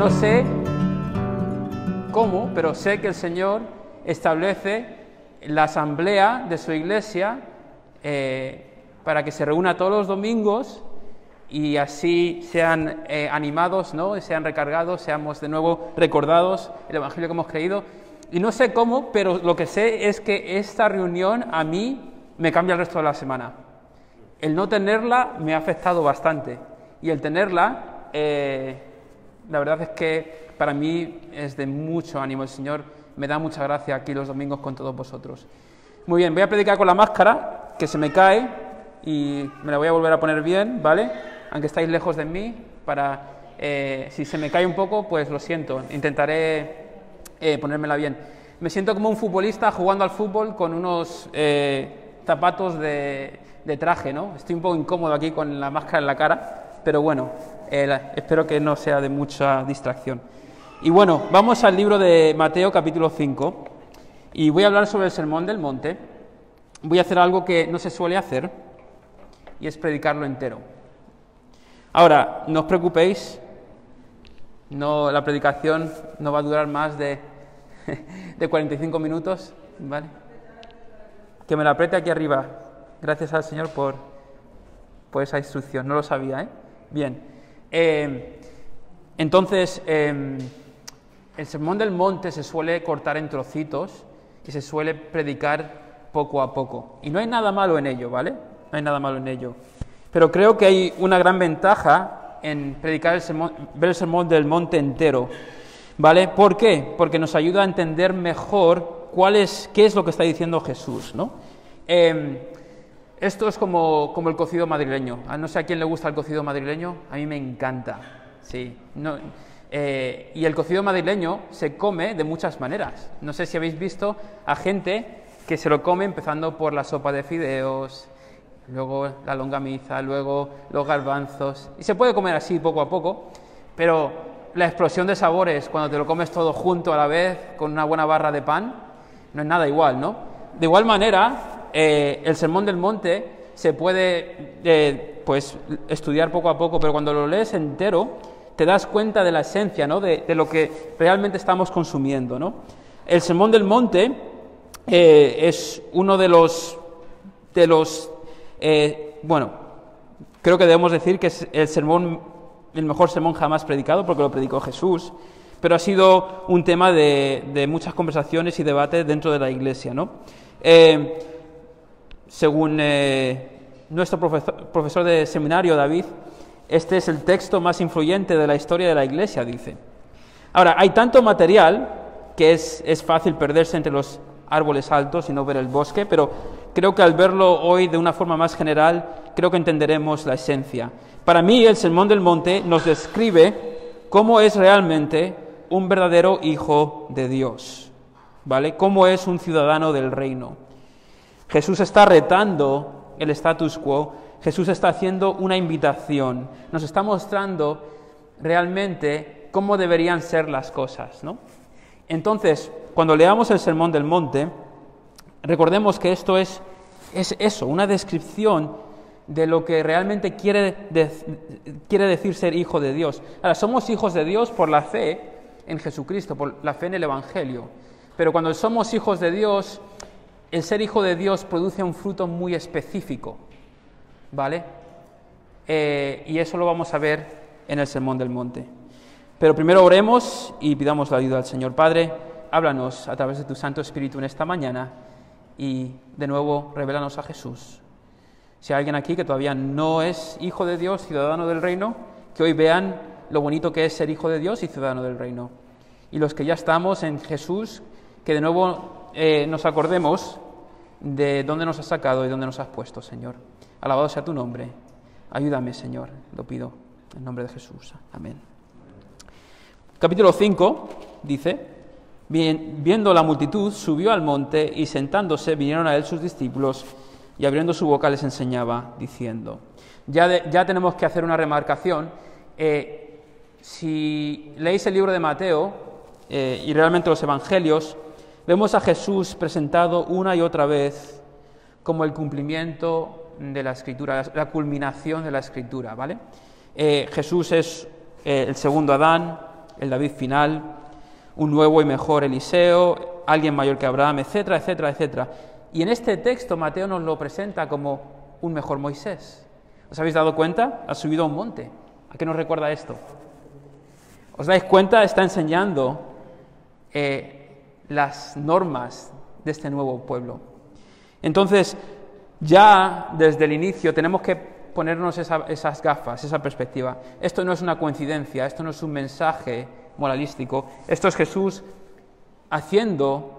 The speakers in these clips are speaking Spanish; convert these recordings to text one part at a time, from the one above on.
no sé cómo, pero sé que el Señor establece la asamblea de su iglesia para que se reúna todos los domingos y así sean animados, ¿no? Sean recargados, seamos de nuevo recordados el Evangelio que hemos creído. Y no sé cómo, pero lo que sé es que esta reunión a mí me cambia el resto de la semana. El no tenerla me ha afectado bastante y el tenerla, la verdad es que para mí es de mucho ánimo. El Señor me da mucha gracia aquí los domingos con todos vosotros. Muy bien, voy a predicar con la máscara, que se me cae, y me la voy a volver a poner bien, ¿vale? Aunque estáis lejos de mí, si se me cae un poco, pues lo siento, intentaré ponérmela bien. Me siento como un futbolista jugando al fútbol con unos zapatos de traje, ¿no? Estoy un poco incómodo aquí con la máscara en la cara, pero bueno, espero que no sea de mucha distracción. Y bueno, vamos al libro de Mateo, capítulo 5, y voy a hablar sobre el Sermón del Monte. Voy a hacer algo que no se suele hacer, y es predicarlo entero. Ahora, no os preocupéis, la predicación no va a durar más de 45 minutos, ¿vale? Que me la apriete aquí arriba. Gracias al Señor por esa instrucción, no lo sabía, ¿eh? Bien. Entonces, el Sermón del Monte se suele cortar en trocitos y se suele predicar poco a poco. Y no hay nada malo en ello, ¿vale? No hay nada malo en ello. Pero creo que hay una gran ventaja en predicar ver el Sermón del Monte entero, ¿vale? ¿Por qué? Porque nos ayuda a entender mejor qué es lo que está diciendo Jesús, ¿no? Esto es como el cocido madrileño. No sé a quién le gusta el cocido madrileño, a mí me encanta, sí. Y el cocido madrileño se come de muchas maneras. No sé si habéis visto a gente que se lo come empezando por la sopa de fideos, luego la longaniza, luego los garbanzos, y se puede comer así poco a poco, pero la explosión de sabores cuando te lo comes todo junto a la vez con una buena barra de pan no es nada igual, ¿no? De igual manera, el Sermón del Monte se puede pues estudiar poco a poco, pero cuando lo lees entero te das cuenta de la esencia, ¿no? de lo que realmente estamos consumiendo, ¿no? El Sermón del Monte es uno de los bueno, creo que debemos decir que es el mejor sermón jamás predicado, porque lo predicó Jesús, pero ha sido un tema de muchas conversaciones y debates dentro de la Iglesia, ¿no? Según nuestro profesor de seminario, David, este es el texto más influyente de la historia de la Iglesia, dice. Ahora, hay tanto material que es fácil perderse entre los árboles altos y no ver el bosque, pero creo que al verlo hoy de una forma más general, creo que entenderemos la esencia. Para mí, el Sermón del Monte nos describe cómo es realmente un verdadero hijo de Dios, ¿vale? Cómo es un ciudadano del reino. Jesús está retando el status quo, Jesús está haciendo una invitación, nos está mostrando realmente cómo deberían ser las cosas, ¿no? Entonces, cuando leamos el Sermón del Monte, recordemos que esto es eso, una descripción de lo que realmente quiere decir ser hijo de Dios. Ahora, somos hijos de Dios por la fe en Jesucristo, por la fe en el Evangelio. Pero cuando somos hijos de Dios, el ser hijo de Dios produce un fruto muy específico, ¿vale? Y eso lo vamos a ver en el Sermón del Monte. Pero primero oremos y pidamos la ayuda al Señor. Padre, háblanos a través de tu Santo Espíritu en esta mañana y de nuevo revélanos a Jesús. Si hay alguien aquí que todavía no es hijo de Dios, ciudadano del reino, que hoy vean lo bonito que es ser hijo de Dios y ciudadano del reino. Y los que ya estamos en Jesús, que de nuevo nos acordemos de dónde nos has sacado y dónde nos has puesto, Señor. Alabado sea tu nombre. Ayúdame, Señor, lo pido en nombre de Jesús. Amén. Capítulo 5 dice: viendo la multitud, subió al monte y sentándose vinieron a él sus discípulos y abriendo su boca les enseñaba, diciendo. Ya tenemos que hacer una remarcación. Si leéis el libro de Mateo y realmente los evangelios, vemos a Jesús presentado una y otra vez como el cumplimiento de la Escritura, la culminación de la Escritura, ¿vale? Jesús es el segundo Adán, el David final, un nuevo y mejor Eliseo, alguien mayor que Abraham, etcétera, etcétera, etcétera. Y en este texto Mateo nos lo presenta como un mejor Moisés. ¿Os habéis dado cuenta? Ha subido a un monte. ¿A qué nos recuerda esto? ¿Os dais cuenta? Está enseñando las normas de este nuevo pueblo. Entonces, ya desde el inicio tenemos que ponernos esas gafas, esa perspectiva. Esto no es una coincidencia, esto no es un mensaje moralístico, esto es Jesús haciendo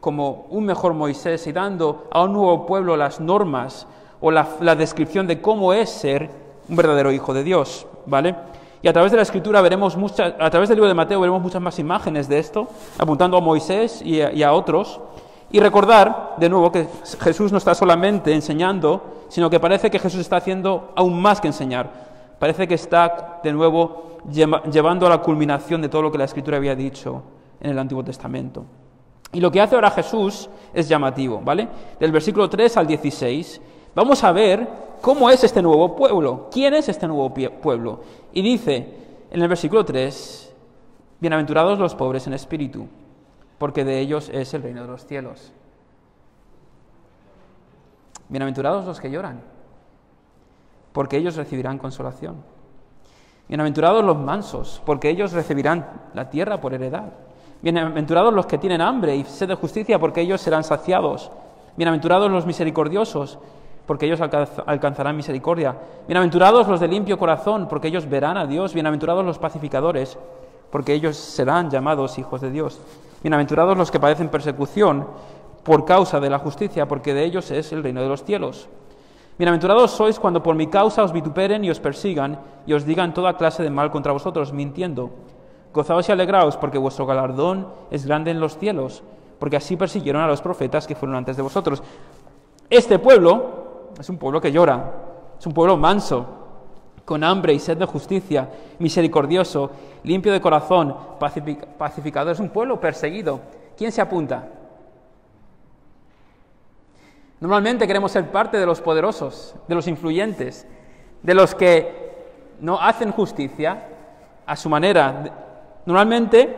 como un mejor Moisés y dando a un nuevo pueblo las normas o la descripción de cómo es ser un verdadero hijo de Dios, ¿vale? Y a través de la Escritura veremos a través del libro de Mateo veremos muchas más imágenes de esto, apuntando a Moisés y a otros. Y recordar, de nuevo, que Jesús no está solamente enseñando, sino que parece que Jesús está haciendo aún más que enseñar. Parece que está, de nuevo, llevando a la culminación de todo lo que la Escritura había dicho en el Antiguo Testamento. Y lo que hace ahora Jesús es llamativo, ¿vale? Del versículo 3 al 16, vamos a ver cómo es este nuevo pueblo. ¿Quién es este nuevo pueblo? Y dice, en el versículo 3, bienaventurados los pobres en espíritu, porque de ellos es el reino de los cielos. Bienaventurados los que lloran, porque ellos recibirán consolación. Bienaventurados los mansos, porque ellos recibirán la tierra por heredad. Bienaventurados los que tienen hambre y sed de justicia, porque ellos serán saciados. Bienaventurados los misericordiosos, porque ellos alcanzarán misericordia. Bienaventurados los de limpio corazón, porque ellos verán a Dios. Bienaventurados los pacificadores, porque ellos serán llamados hijos de Dios. Bienaventurados los que padecen persecución por causa de la justicia, porque de ellos es el reino de los cielos. Bienaventurados sois cuando por mi causa os vituperen y os persigan y os digan toda clase de mal contra vosotros, mintiendo. Gozaos y alegraos, porque vuestro galardón es grande en los cielos, porque así persiguieron a los profetas que fueron antes de vosotros. Este pueblo es un pueblo que llora, es un pueblo manso, con hambre y sed de justicia, misericordioso, limpio de corazón, pacificador. Es un pueblo perseguido. ¿Quién se apunta? Normalmente queremos ser parte de los poderosos, de los influyentes, de los que no hacen justicia a su manera. Normalmente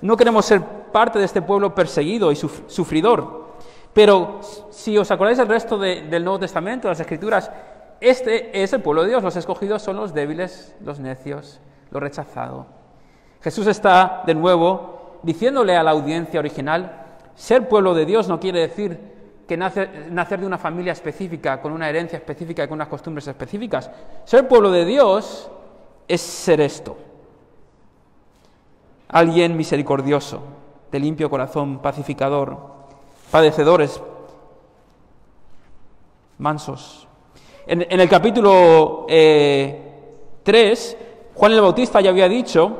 no queremos ser parte de este pueblo perseguido y sufridor. Pero si os acordáis del resto del Nuevo Testamento, de las Escrituras, este es el pueblo de Dios. Los escogidos son los débiles, los necios, los rechazados. Jesús está, de nuevo, diciéndole a la audiencia original, ser pueblo de Dios no quiere decir que nacer de una familia específica, con una herencia específica, con unas costumbres específicas. Ser pueblo de Dios es ser esto. Alguien misericordioso, de limpio corazón, pacificador, padecedores, mansos. En el capítulo 3, Juan el Bautista ya había dicho,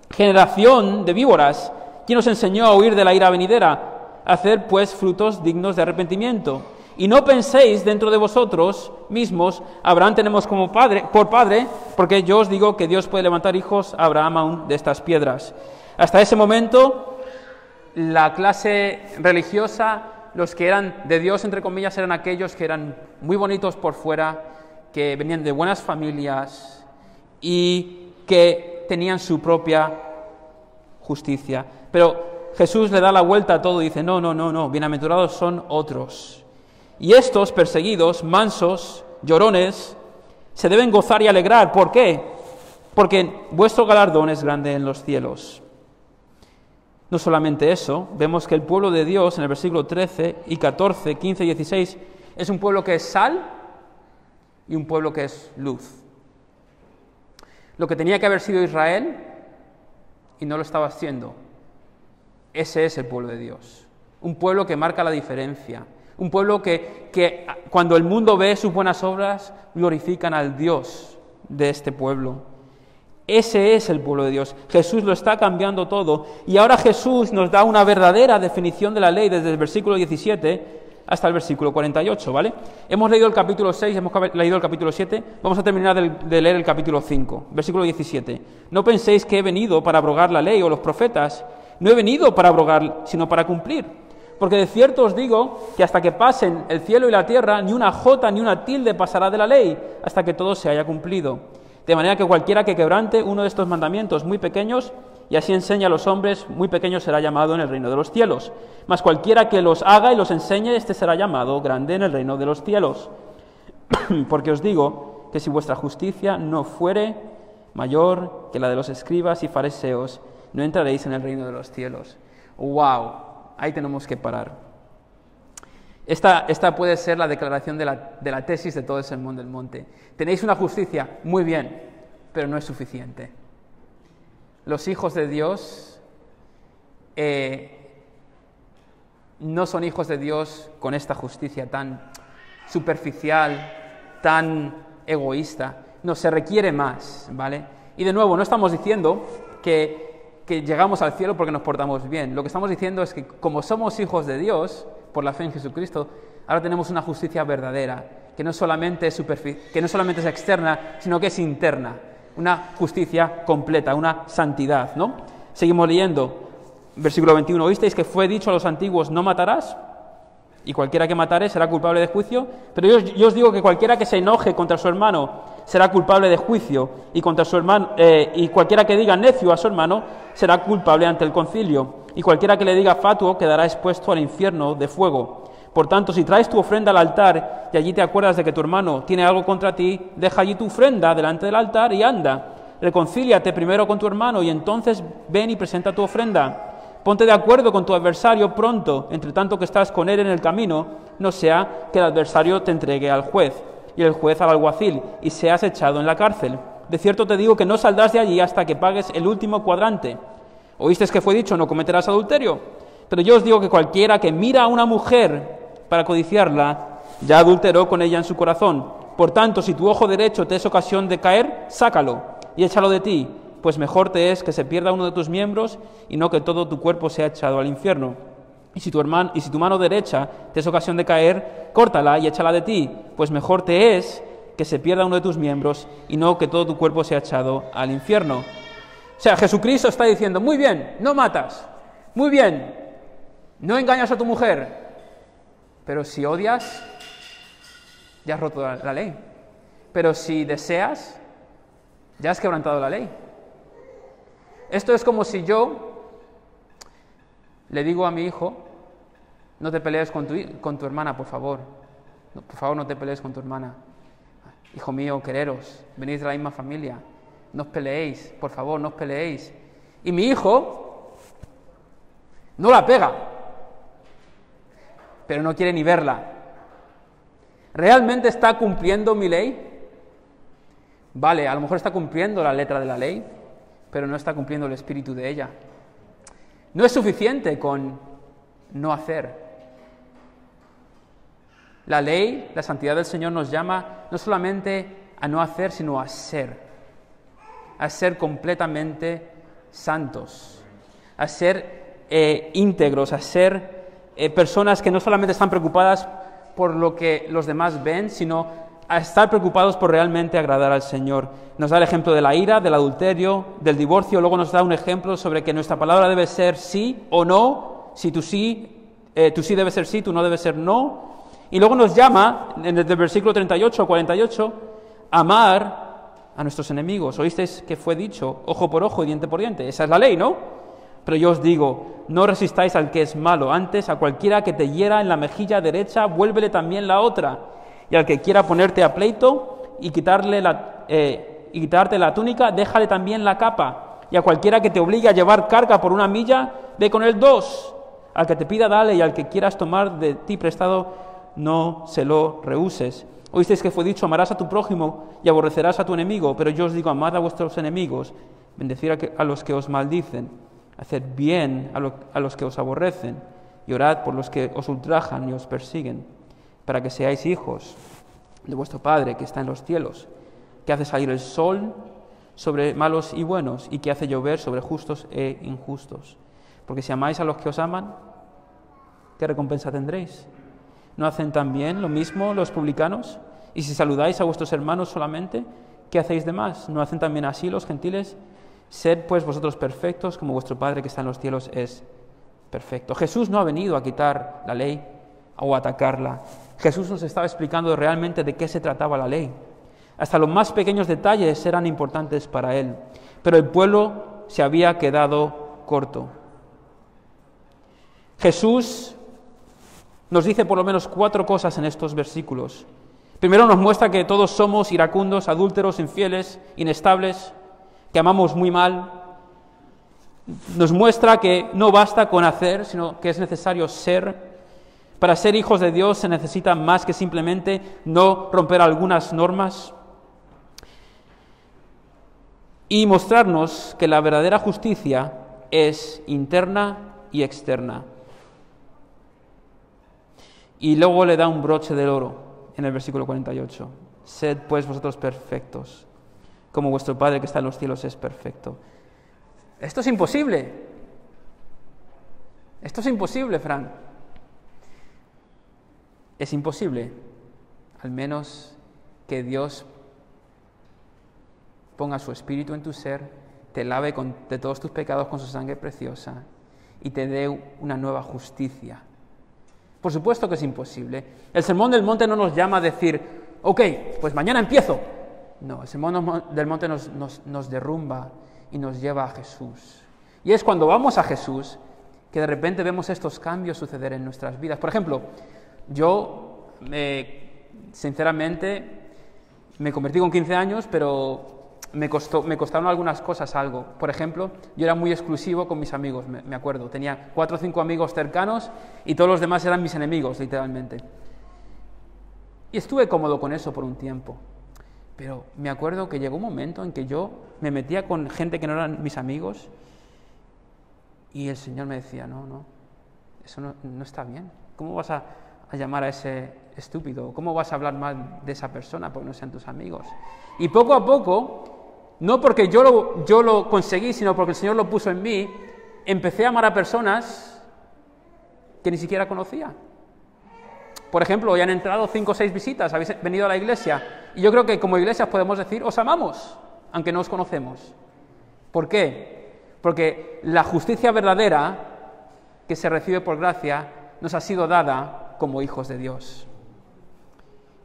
generación de víboras, ¿quién os enseñó a huir de la ira venidera? Haced pues frutos dignos de arrepentimiento. Y no penséis dentro de vosotros mismos, Abraham tenemos como padre, porque yo os digo que Dios puede levantar hijos a Abraham aún de estas piedras. Hasta ese momento, la clase religiosa, los que eran de Dios, entre comillas, eran aquellos que eran muy bonitos por fuera, que venían de buenas familias y que tenían su propia justicia. Pero Jesús le da la vuelta a todo y dice, no, bienaventurados son otros. Y estos perseguidos, mansos, llorones, se deben gozar y alegrar. ¿Por qué? Porque vuestro galardón es grande en los cielos. No solamente eso, vemos que el pueblo de Dios en el versículo 13 y 14, 15 y 16 es un pueblo que es sal y un pueblo que es luz. Lo que tenía que haber sido Israel y no lo estaba haciendo. Ese es el pueblo de Dios. Un pueblo que marca la diferencia. Un pueblo que cuando el mundo ve sus buenas obras, glorifican al Dios de este pueblo. Ese es el pueblo de Dios. Jesús lo está cambiando todo. Y ahora Jesús nos da una verdadera definición de la ley desde el versículo 17 hasta el versículo 48, ¿vale? Hemos leído el capítulo 6, hemos leído el capítulo 7, vamos a terminar de leer el capítulo 5, versículo 17. No penséis que he venido para abrogar la ley o los profetas. No he venido para abrogar, sino para cumplir. Porque de cierto os digo que hasta que pasen el cielo y la tierra, ni una jota ni una tilde pasará de la ley, hasta que todo se haya cumplido. De manera que cualquiera que quebrante uno de estos mandamientos muy pequeños y así enseña a los hombres muy pequeños será llamado en el reino de los cielos. Mas cualquiera que los haga y los enseñe, éste será llamado grande en el reino de los cielos. Porque os digo que si vuestra justicia no fuere mayor que la de los escribas y fariseos, no entraréis en el reino de los cielos. ¡Wow! Ahí tenemos que parar. Esta puede ser la declaración de la tesis de todo el Sermón del Monte. Tenéis una justicia, muy bien, pero no es suficiente. Los hijos de Dios no son hijos de Dios con esta justicia tan superficial, tan egoísta. No, se requiere más, ¿vale? Y de nuevo, no estamos diciendo que llegamos al cielo porque nos portamos bien. Lo que estamos diciendo es que como somos hijos de Dios, por la fe en Jesucristo, ahora tenemos una justicia verdadera, que no solamente es externa, sino que es interna. Una justicia completa, una santidad, ¿no? Seguimos leyendo, versículo 21. ¿Oísteis que fue dicho a los antiguos, no matarás? Y cualquiera que matare será culpable de juicio. Pero yo os digo que cualquiera que se enoje contra su hermano será culpable de juicio, y contra su hermano, y cualquiera que diga necio a su hermano será culpable ante el concilio, y cualquiera que le diga fatuo quedará expuesto al infierno de fuego. Por tanto, si traes tu ofrenda al altar y allí te acuerdas de que tu hermano tiene algo contra ti, deja allí tu ofrenda delante del altar y anda. Reconcíliate primero con tu hermano y entonces ven y presenta tu ofrenda. Ponte de acuerdo con tu adversario pronto, entre tanto que estás con él en el camino, no sea que el adversario te entregue al juez y el juez al alguacil y seas echado en la cárcel. De cierto te digo que no saldrás de allí hasta que pagues el último cuadrante. ¿Oísteis que fue dicho, no cometerás adulterio? Pero yo os digo que cualquiera que mira a una mujer para codiciarla, ya adulteró con ella en su corazón. Por tanto, si tu ojo derecho te es ocasión de caer, sácalo y échalo de ti, pues mejor te es que se pierda uno de tus miembros y no que todo tu cuerpo sea echado al infierno. Y si tu mano derecha te es ocasión de caer, córtala y échala de ti, pues mejor te es que se pierda uno de tus miembros y no que todo tu cuerpo sea echado al infierno. O sea, Jesucristo está diciendo, muy bien, no matas, muy bien, no engañas a tu mujer, pero si odias, ya has roto la ley. Pero si deseas, ya has quebrantado la ley. Esto es como si yo le digo a mi hijo, no te pelees con tu hermana, por favor. No, por favor, no te pelees con tu hermana. Hijo mío, quereros, venís de la misma familia. No os peleéis, por favor, no os peleéis. Y mi hijo no la pega, pero no quiere ni verla. ¿Realmente está cumpliendo mi ley? Vale, a lo mejor está cumpliendo la letra de la ley, pero no está cumpliendo el espíritu de ella. No es suficiente con no hacer. La ley, la santidad del Señor nos llama no solamente a no hacer, sino a ser completamente santos, a ser íntegros, a ser personas que no solamente están preocupadas por lo que los demás ven, sino a estar preocupados por realmente agradar al Señor. Nos da el ejemplo de la ira, del adulterio, del divorcio, luego nos da un ejemplo sobre que nuestra palabra debe ser sí o no, si tu sí debe ser sí, tu no debe ser no, y luego nos llama, desde el versículo 38 o 48, amar a nuestros enemigos. ¿Oísteis que fue dicho, ojo por ojo y diente por diente? Esa es la ley, ¿no? Pero yo os digo, no resistáis al que es malo, antes a cualquiera que te hiera en la mejilla derecha, vuélvele también la otra. Y al que quiera ponerte a pleito y quitarte la túnica, déjale también la capa. Y a cualquiera que te obligue a llevar carga por 1 milla, ve con él 2. Al que te pida, dale, y al que quieras tomar de ti prestado, no se lo rehuses. Oísteis que fue dicho, amarás a tu prójimo y aborrecerás a tu enemigo, pero yo os digo, amad a vuestros enemigos, bendecid a los que os maldicen, haced bien a los que os aborrecen, y orad por los que os ultrajan y os persiguen, para que seáis hijos de vuestro Padre que está en los cielos, que hace salir el sol sobre malos y buenos, y que hace llover sobre justos e injustos. Porque si amáis a los que os aman, ¿qué recompensa tendréis? ¿No hacen también lo mismo los publicanos? Y si saludáis a vuestros hermanos solamente, ¿qué hacéis de más? ¿No hacen también así los gentiles? Sed pues vosotros perfectos, como vuestro Padre que está en los cielos es perfecto. Jesús no ha venido a quitar la ley o a atacarla. Jesús nos estaba explicando realmente de qué se trataba la ley. Hasta los más pequeños detalles eran importantes para él, pero el pueblo se había quedado corto. Jesús nos dice por lo menos 4 cosas en estos versículos. Primero nos muestra que todos somos iracundos, adúlteros, infieles, inestables, que amamos muy mal. Nos muestra que no basta con hacer, sino que es necesario ser. Para ser hijos de Dios se necesita más que simplemente no romper algunas normas. Y mostrarnos que la verdadera justicia es interna y externa. Y luego le da un broche de oro en el versículo 48. Sed pues vosotros perfectos, como vuestro Padre que está en los cielos es perfecto. Esto es imposible. Esto es imposible, Fran. Es imposible, al menos que Dios ponga su espíritu en tu ser, te lave de todos tus pecados con su sangre preciosa y te dé una nueva justicia. Por supuesto que es imposible. El Sermón del Monte no nos llama a decir, ok, pues mañana empiezo. No, el Sermón del Monte nos derrumba y nos lleva a Jesús. Y es cuando vamos a Jesús que de repente vemos estos cambios suceder en nuestras vidas. Por ejemplo, yo, sinceramente, me convertí con 15 años, pero me costaron algunas cosas algo. Por ejemplo, yo era muy exclusivo con mis amigos, me acuerdo. Tenía 4 o 5 amigos cercanos y todos los demás eran mis enemigos, literalmente. Y estuve cómodo con eso por un tiempo. Pero me acuerdo que llegó un momento en que yo me metía con gente que no eran mis amigos y el Señor me decía, no, eso no está bien. ¿Cómo vas a llamar a ese estúpido? ¿Cómo vas a hablar mal de esa persona porque no sean tus amigos? Y poco a poco, no porque yo lo conseguí, sino porque el Señor lo puso en mí, empecé a amar a personas que ni siquiera conocía. Por ejemplo, hoy han entrado 5 o 6 visitas, habéis venido a la iglesia, y yo creo que como iglesias podemos decir, os amamos, aunque no os conocemos. ¿Por qué? Porque la justicia verdadera que se recibe por gracia nos ha sido dada como hijos de Dios.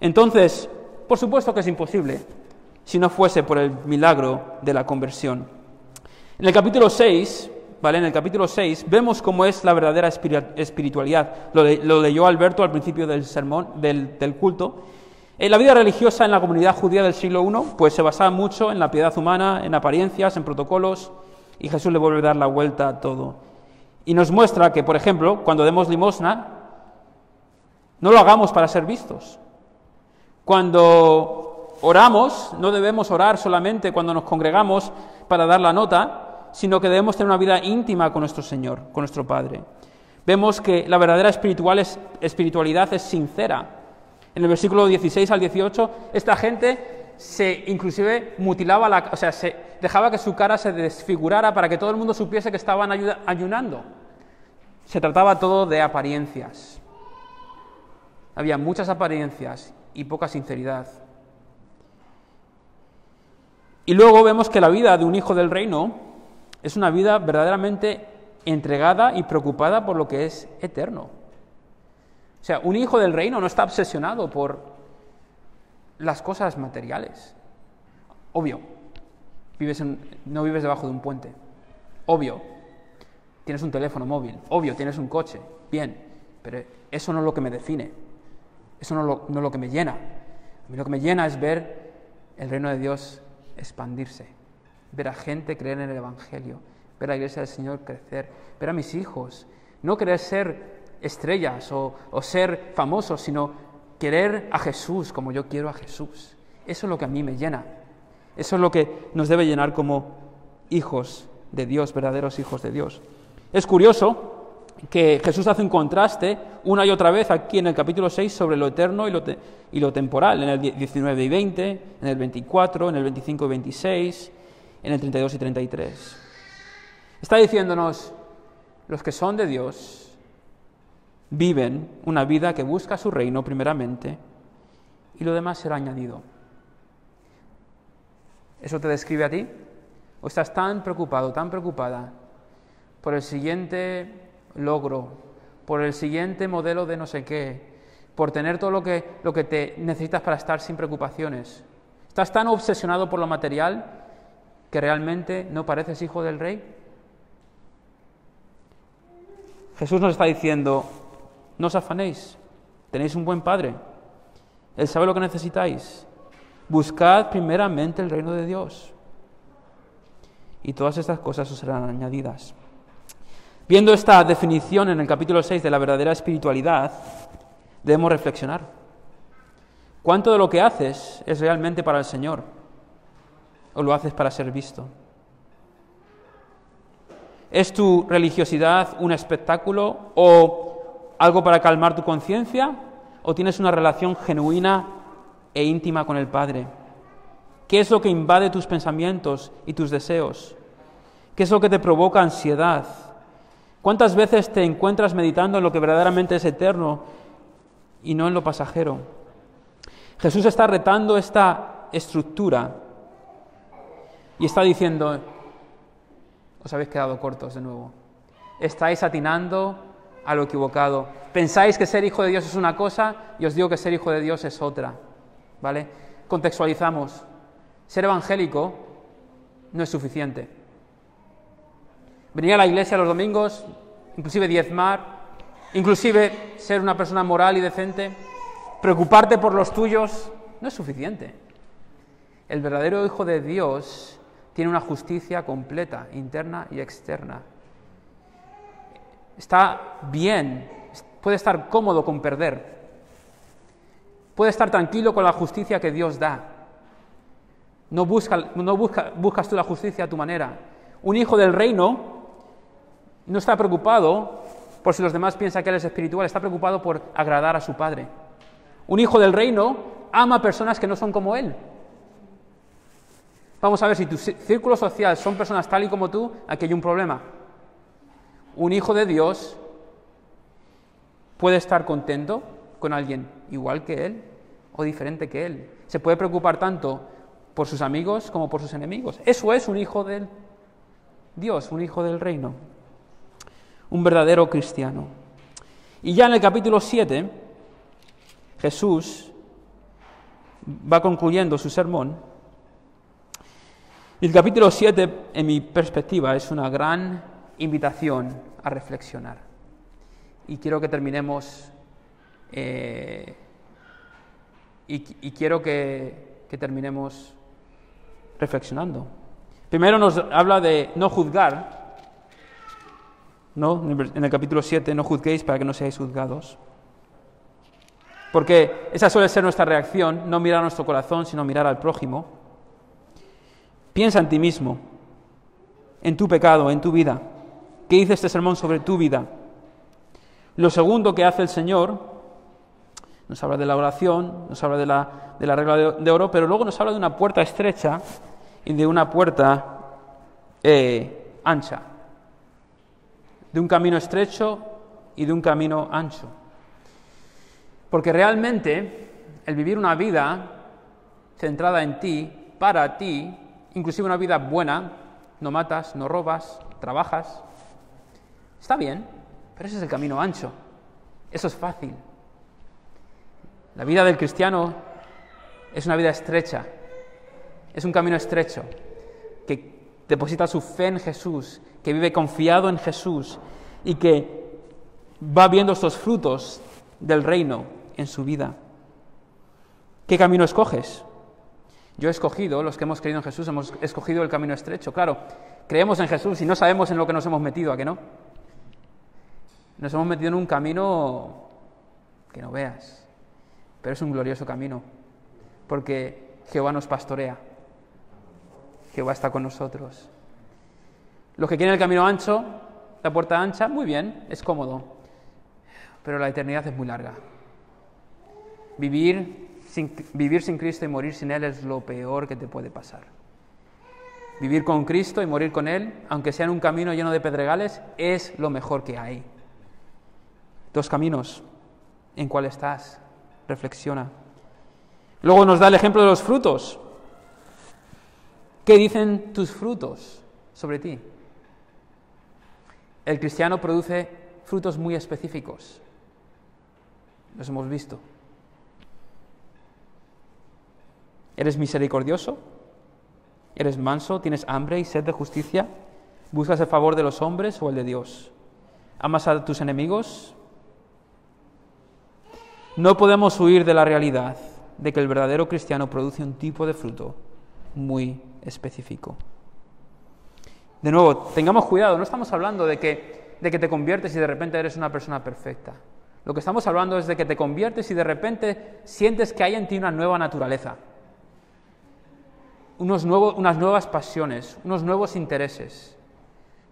Entonces, por supuesto que es imposible si no fuese por el milagro de la conversión. En el capítulo 6, ¿vale? En el capítulo 6 vemos cómo es la verdadera espiritualidad. Lo leyó Alberto al principio del sermón, del culto. La vida religiosa en la comunidad judía del siglo I pues se basaba mucho en la piedad humana, en apariencias, en protocolos, y Jesús le vuelve a dar la vuelta a todo. Y nos muestra que, por ejemplo, cuando demos limosna, no lo hagamos para ser vistos. Cuando oramos, no debemos orar solamente cuando nos congregamos para dar la nota, sino que debemos tener una vida íntima con nuestro Señor, con nuestro Padre. Vemos que la verdadera espiritualidad es sincera. En el versículo 16 al 18, esta gente inclusive mutilaba se dejaba que su cara se desfigurara para que todo el mundo supiese que estaban ayunando. Se trataba todo de apariencias. Había muchas apariencias y poca sinceridad. Y luego vemos que la vida de un hijo del reino es una vida verdaderamente entregada y preocupada por lo que es eterno. O sea, un hijo del reino no está obsesionado por las cosas materiales. Obvio, no vives debajo de un puente. Obvio, tienes un teléfono móvil. Obvio, tienes un coche. Bien, pero eso no es lo que me define. Eso no es lo que me llena. A mí lo que me llena es ver el reino de Dios expandirse, ver a gente creer en el Evangelio, ver a la iglesia del Señor crecer, ver a mis hijos, no querer ser estrellas o ser famosos, sino querer a Jesús como yo quiero a Jesús. Eso es lo que a mí me llena. Eso es lo que nos debe llenar como hijos de Dios, verdaderos hijos de Dios. Es curioso que Jesús hace un contraste una y otra vez aquí en el capítulo 6 sobre lo eterno y lo temporal, en el 19 y 20, en el 24, en el 25 y 26, en el 32 y 33. Está diciéndonos, los que son de Dios viven una vida que busca su reino primeramente y lo demás será añadido. ¿Eso te describe a ti? ¿O estás tan preocupado, tan preocupada por el siguiente logro, por el siguiente modelo de no sé qué, por tener todo lo que te necesitas para estar sin preocupaciones? ¿Estás tan obsesionado por lo material que realmente no pareces hijo del Rey? Jesús nos está diciendo, no os afanéis, tenéis un buen Padre, Él sabe lo que necesitáis. Buscad primeramente el reino de Dios y todas estas cosas os serán añadidas. Viendo esta definición en el capítulo 6 de la verdadera espiritualidad, debemos reflexionar. ¿Cuánto de lo que haces es realmente para el Señor? ¿O lo haces para ser visto? ¿Es tu religiosidad un espectáculo o algo para calmar tu conciencia? ¿O tienes una relación genuina e íntima con el Padre? ¿Qué es lo que invade tus pensamientos y tus deseos? ¿Qué es lo que te provoca ansiedad? ¿Cuántas veces te encuentras meditando en lo que verdaderamente es eterno y no en lo pasajero? Jesús está retando esta estructura y está diciendo, os habéis quedado cortos de nuevo. Estáis atinando a lo equivocado. Pensáis que ser hijo de Dios es una cosa y os digo que ser hijo de Dios es otra. ¿Vale? Contextualizamos. Ser evangélico no es suficiente. Venir a la iglesia los domingos, inclusive diezmar, inclusive ser una persona moral y decente, preocuparte por los tuyos, no es suficiente. El verdadero hijo de Dios tiene una justicia completa, interna y externa. Está bien, puede estar cómodo con perder. Puede estar tranquilo con la justicia que Dios da. No buscas tú la justicia a tu manera. Un hijo del reino no está preocupado por si los demás piensan que él es espiritual, está preocupado por agradar a su Padre. Un hijo del reino ama a personas que no son como él. Vamos a ver, si tu círculo social son personas tal y como tú, aquí hay un problema. Un hijo de Dios puede estar contento con alguien igual que él o diferente que él. Se puede preocupar tanto por sus amigos como por sus enemigos. Eso es un hijo de Dios, un hijo del reino. Un verdadero cristiano. Y ya en el capítulo 7, Jesús va concluyendo su sermón. Y el capítulo 7, en mi perspectiva, es una gran invitación a reflexionar. Y quiero que terminemos, quiero que terminemos reflexionando. Primero nos habla de no juzgar, ¿no? En el capítulo 7, no juzguéis para que no seáis juzgados. Porque esa suele ser nuestra reacción, no mirar a nuestro corazón, sino mirar al prójimo. Piensa en ti mismo, en tu pecado, en tu vida. ¿Qué dice este sermón sobre tu vida? Lo segundo que hace el Señor, nos habla de la oración, nos habla de la regla de oro, pero luego nos habla de una puerta estrecha y de una puerta ancha. De un camino estrecho y de un camino ancho. Porque realmente el vivir una vida centrada en ti, para ti, inclusive una vida buena, no matas, no robas, trabajas, está bien, pero ese es el camino ancho. Eso es fácil. La vida del cristiano es una vida estrecha, es un camino estrecho, que deposita su fe en Jesús, que vive confiado en Jesús y que va viendo estos frutos del reino en su vida. ¿Qué camino escoges? Yo he escogido, los que hemos creído en Jesús, hemos escogido el camino estrecho. Claro, creemos en Jesús y no sabemos en lo que nos hemos metido, ¿a que no? Nos hemos metido en un camino que no veas, pero es un glorioso camino, porque Jehová nos pastorea, Jehová está con nosotros. Los que quieren el camino ancho, la puerta ancha, muy bien, es cómodo, pero la eternidad es muy larga. Vivir sin Cristo y morir sin Él es lo peor que te puede pasar. Vivir con Cristo y morir con Él, aunque sea en un camino lleno de pedregales, es lo mejor que hay. Dos caminos. ¿En cuál estás? Reflexiona. Luego nos da el ejemplo de los frutos. ¿Qué dicen tus frutos sobre ti? El cristiano produce frutos muy específicos. Los hemos visto. ¿Eres misericordioso? ¿Eres manso? ¿Tienes hambre y sed de justicia? ¿Buscas el favor de los hombres o el de Dios? ¿Amas a tus enemigos? No podemos huir de la realidad de que el verdadero cristiano produce un tipo de fruto muy específico. De nuevo, tengamos cuidado, no estamos hablando de que te conviertes y de repente eres una persona perfecta. Lo que estamos hablando es de que te conviertes y de repente sientes que hay en ti una nueva naturaleza, unas nuevas pasiones, unos nuevos intereses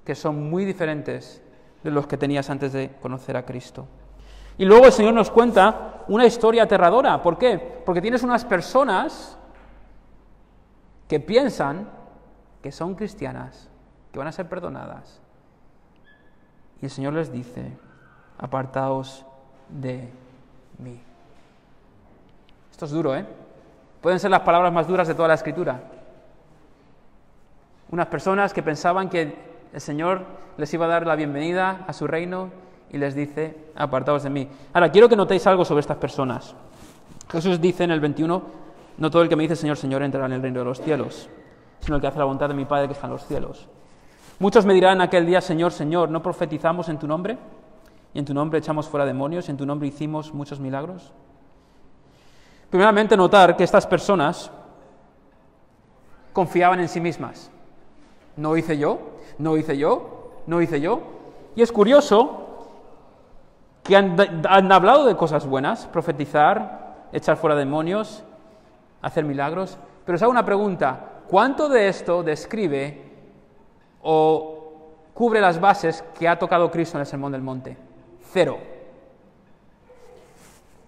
que son muy diferentes de los que tenías antes de conocer a Cristo. Y luego el Señor nos cuenta una historia aterradora. ¿Por qué? Porque tienes unas personas que piensan que son cristianas, que van a ser perdonadas. Y el Señor les dice, apartaos de mí. Esto es duro, ¿eh? Pueden ser las palabras más duras de toda la Escritura. Unas personas que pensaban que el Señor les iba a dar la bienvenida a su reino y les dice, apartaos de mí. Ahora, quiero que notéis algo sobre estas personas. Jesús dice en el 21, no todo el que me dice Señor, Señor entrará en el reino de los cielos, sino el que hace la voluntad de mi Padre que está en los cielos. Muchos me dirán en aquel día, Señor, Señor, ¿no profetizamos en tu nombre? ¿Y en tu nombre echamos fuera demonios? ¿Y en tu nombre hicimos muchos milagros? Primeramente, notar que estas personas confiaban en sí mismas. No hice yo, no hice yo, no hice yo. Y es curioso que han hablado de cosas buenas, profetizar, echar fuera demonios, hacer milagros. Pero os hago una pregunta, ¿cuánto de esto describe o cubre las bases que ha tocado Cristo en el Sermón del Monte? 0.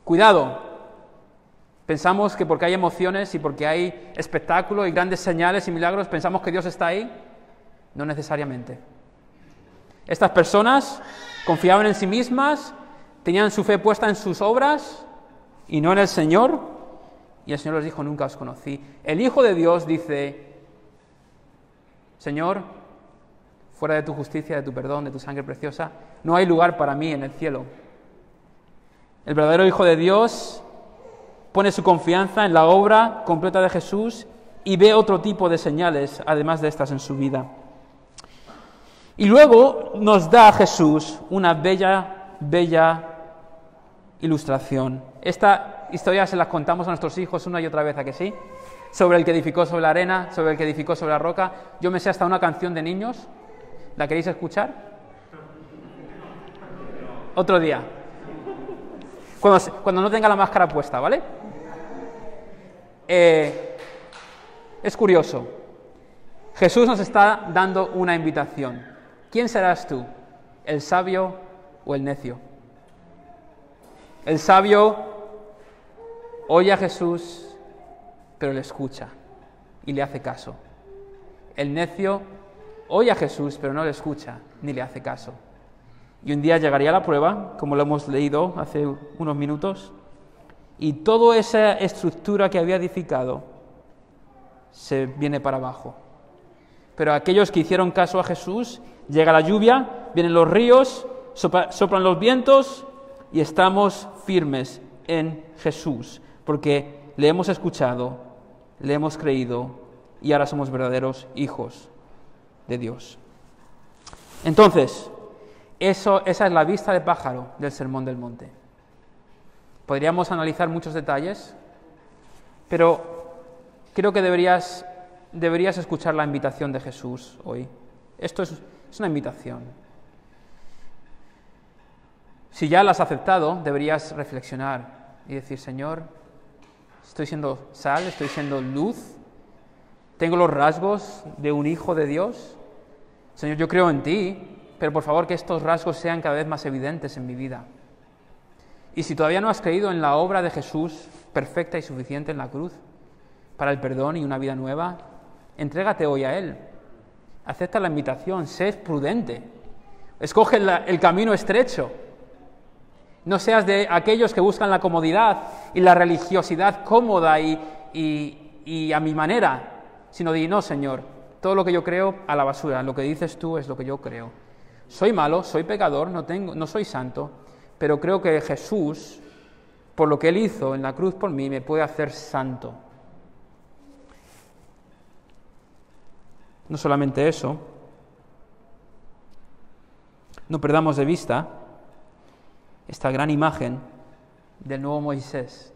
Cuidado, pensamos que porque hay emociones y porque hay espectáculo y grandes señales y milagros, pensamos que Dios está ahí. No necesariamente. Estas personas confiaban en sí mismas, tenían su fe puesta en sus obras y no en el Señor, y el Señor les dijo, nunca os conocí. El Hijo de Dios dice, Señor, fuera de tu justicia, de tu perdón, de tu sangre preciosa, no hay lugar para mí en el cielo. El verdadero Hijo de Dios pone su confianza en la obra completa de Jesús y ve otro tipo de señales, además de estas, en su vida. Y luego nos da a Jesús una bella ilustración. Esta historia se la contamos a nuestros hijos una y otra vez, ¿a que sí? Sobre el que edificó sobre la arena, sobre el que edificó sobre la roca. Yo me sé hasta una canción de niños. ¿La queréis escuchar? Otro día. Cuando no tenga la máscara puesta, ¿vale? Es curioso. Jesús nos está dando una invitación. ¿Quién serás tú? ¿El sabio o el necio? El sabio oye a Jesús, pero le escucha y le hace caso. El necio oye a Jesús, pero no le escucha ni le hace caso. Y un día llegaría la prueba, como lo hemos leído hace unos minutos, y toda esa estructura que había edificado se viene para abajo. Pero aquellos que hicieron caso a Jesús, llega la lluvia, vienen los ríos, soplan los vientos y estamos firmes en Jesús, porque le hemos escuchado, le hemos creído y ahora somos verdaderos hijos de Dios. Entonces, esa es la vista de pájaro del Sermón del Monte. Podríamos analizar muchos detalles, pero creo que deberías escuchar la invitación de Jesús hoy. Esto es una invitación. Si ya la has aceptado, deberías reflexionar y decir, Señor, estoy siendo sal, estoy siendo luz, tengo los rasgos de un hijo de Dios. Señor, yo creo en ti, pero por favor que estos rasgos sean cada vez más evidentes en mi vida. Y si todavía no has creído en la obra de Jesús perfecta y suficiente en la cruz para el perdón y una vida nueva, entrégate hoy a Él. Acepta la invitación, sé prudente. Escoge el camino estrecho. No seas de aquellos que buscan la comodidad y la religiosidad cómoda y a mi manera, sino di, no, Señor, todo lo que yo creo a la basura, lo que dices tú es lo que yo creo. Soy malo, soy pecador, no soy santo, pero creo que Jesús, por lo que Él hizo en la cruz por mí, me puede hacer santo. no solamente eso, no perdamos de vista esta gran imagen del nuevo Moisés,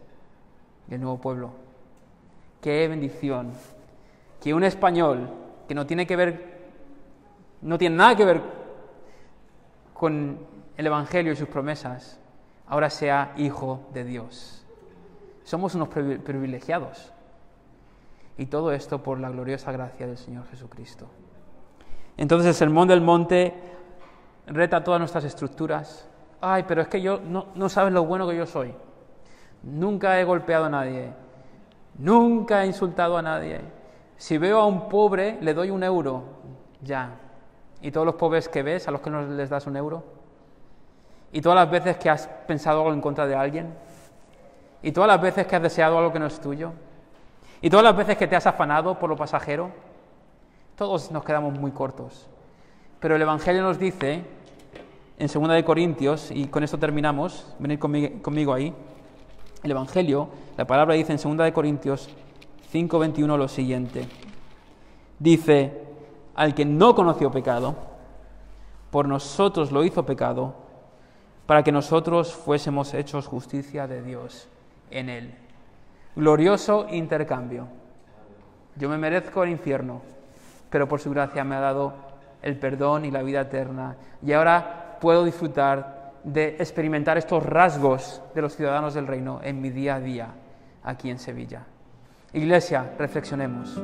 del nuevo pueblo. Qué bendición que un español que no tiene nada que ver con el Evangelio y sus promesas, ahora sea hijo de Dios. Somos unos privilegiados. Y todo esto por la gloriosa gracia del Señor Jesucristo. Entonces el Sermón del Monte reta todas nuestras estructuras. Ay, pero es que yo no sabes lo bueno que yo soy. Nunca he golpeado a nadie. Nunca he insultado a nadie. Si veo a un pobre, le doy 1 euro. Ya. ¿Y todos los pobres que ves, a los que no les das 1 euro? ¿Y todas las veces que has pensado algo en contra de alguien? ¿Y todas las veces que has deseado algo que no es tuyo? ¿Y todas las veces que te has afanado por lo pasajero? Todos nos quedamos muy cortos. Pero el Evangelio nos dice, en 2 de Corintios, y con esto terminamos, venid conmigo ahí, el Evangelio, la palabra dice en 2 de Corintios 5:21 lo siguiente. Dice, al que no conoció pecado, por nosotros lo hizo pecado, para que nosotros fuésemos hechos justicia de Dios en él. Glorioso intercambio. Yo me merezco el infierno, pero por su gracia me ha dado el perdón y la vida eterna. Y ahora puedo disfrutar de experimentar estos rasgos de los ciudadanos del reino en mi día a día aquí en Sevilla. Iglesia, reflexionemos.